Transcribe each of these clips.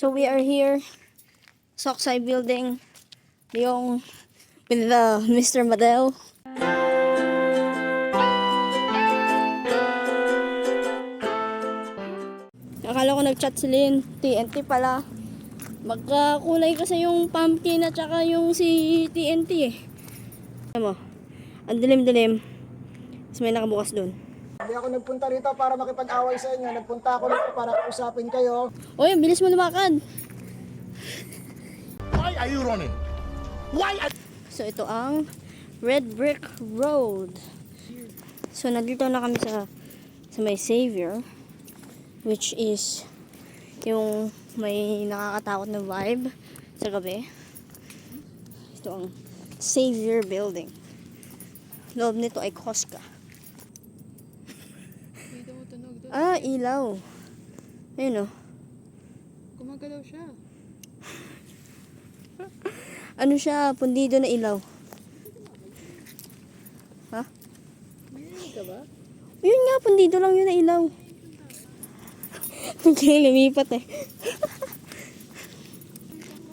So we are here, Soksai Building, yung with Mr. Madel. Akala ko nag-chat si Lynn, TNT pala. Magkakulay kasi yung pumpkin at saka yung si TNT eh. Alam mo, ang dilim-dilim. Tapos may nakabukas dun. Hindi ako nagpunta rito para makipag-away sa inyo. Nagpunta ako rito para kausapin kayo. Oy, bilis mo lumakad. Why are you running? Why are... So ito ang Red Brick Road. So nandito na kami sa may Savior, which is yung may nakakatakot na vibe sa gabi. Ito ang Savior Building. Loob nito ay Costco. Ah, ilaw. Ayun o. Gumagalaw siya. Ano siya? Pundido na ilaw. Ha? Meron ka ba? Yun nga, pundido lang yun na ilaw. Okay, lumipat eh.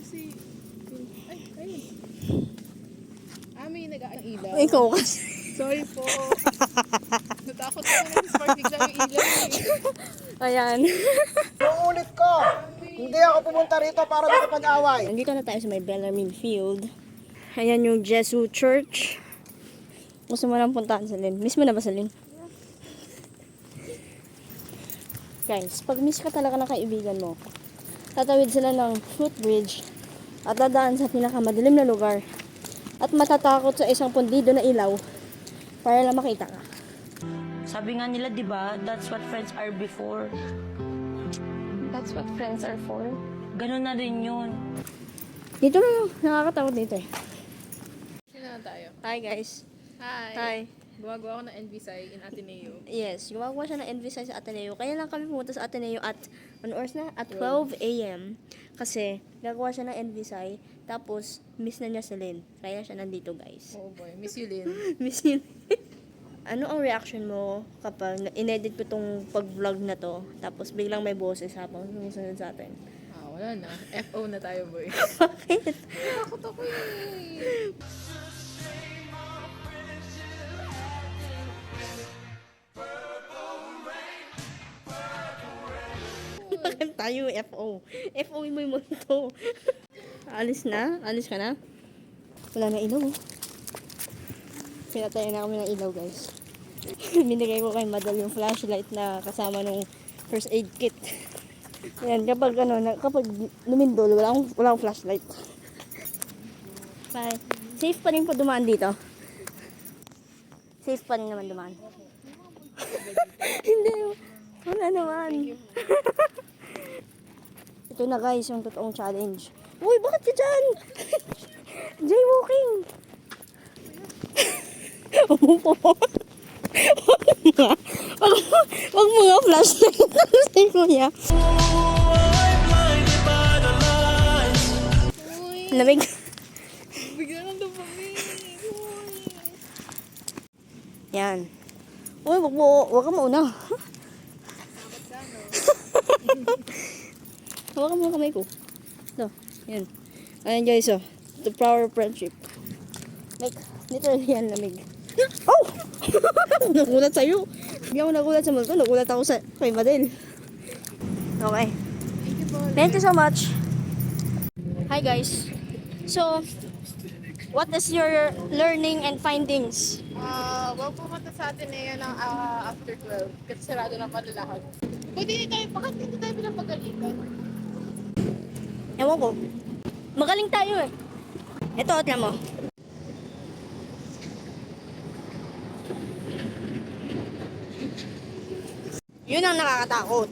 Kasi... Ay, ayun. May nag-ailaw. Ikaw kasi. Sorry po. Natakot ako na spark bigla yung ilaw eh. Ayan. Uulit ko, hindi ako pumunta rito para makipag-away. Nandito na tayo sa may Bellarmine Field. Ayan yung Jesuit Church. Gusto mo lang puntahan sa Lynn. Miss mo na ba sa Lynn? Guys, pag miss ka talaga ng kaibigan mo, tatawid sila ng footbridge at dadaan sa pinakamadilim na lugar at matatakot sa isang pundido na ilaw para lang makita ka. Sabi nga nila, di ba? That's what friends are before. That's what friends are for. Ganun na rin yun. Dito na, nakakatakot dito eh. Sino na tayo? Hi guys. Hi. Hi. Gumagawa ako ng NVSI in Ateneo. Yes, gumagawa siya ng NVSI sa Ateneo. Kaya lang kami pumunta sa Ateneo at, ano oras na? At 12 a.m. Kasi, gagawa siya ng NVSI. Tapos, miss na niya si Lynn. Kaya siya nandito, guys. Oh boy, miss you, Lynn. Miss Lynn. Ano ang reaction mo kapag inedit ko tong pag-vlog na to, tapos biglang may boses habang sumusunod sa atin? Wala na. FO na tayo, boy. Bakit? Takot ako eh. Bakit tayo FO? FO mo yung mundo. Alis na? Alis ka na? Wala na ilaw. Pinatayin na kami ng ilaw, guys. Binigay ko kay Madal yung flashlight na kasama nung first aid kit. Ayan, kapag kapag lumindol, wala akong flashlight. Bye. Safe pa rin po dumaan dito. Safe pa rin naman dumaan. Hindi. Wala naman. Ito na guys, yung totoong challenge. Uy, bakit ka dyan? Jaywalking. Wag mo nga flashlight. Say kuya. Lamig. Bigla nang dumami. Yan. Uy, wag ka mauna. Hawakan mo ang kamay ko. Ito, yan. Ayan guys, oh. The power of friendship. Like, literally yan, lamig. Oh! Nagulat sa'yo. Hindi ako nagulat sa multo. Nagulat ako sa kay Madel. Okay. Thank you po. Thank you so much. Hi guys. So, what is your learning and findings? Wag pumunta sa Ateneo ng after 12 kasi sarado na pala lahat. Pwede hindi tayo, bakit hindi tayo pinapagalitan? Ewan ko. Magaling tayo eh. Ito, tignan mo. Yun ang nakakatakot.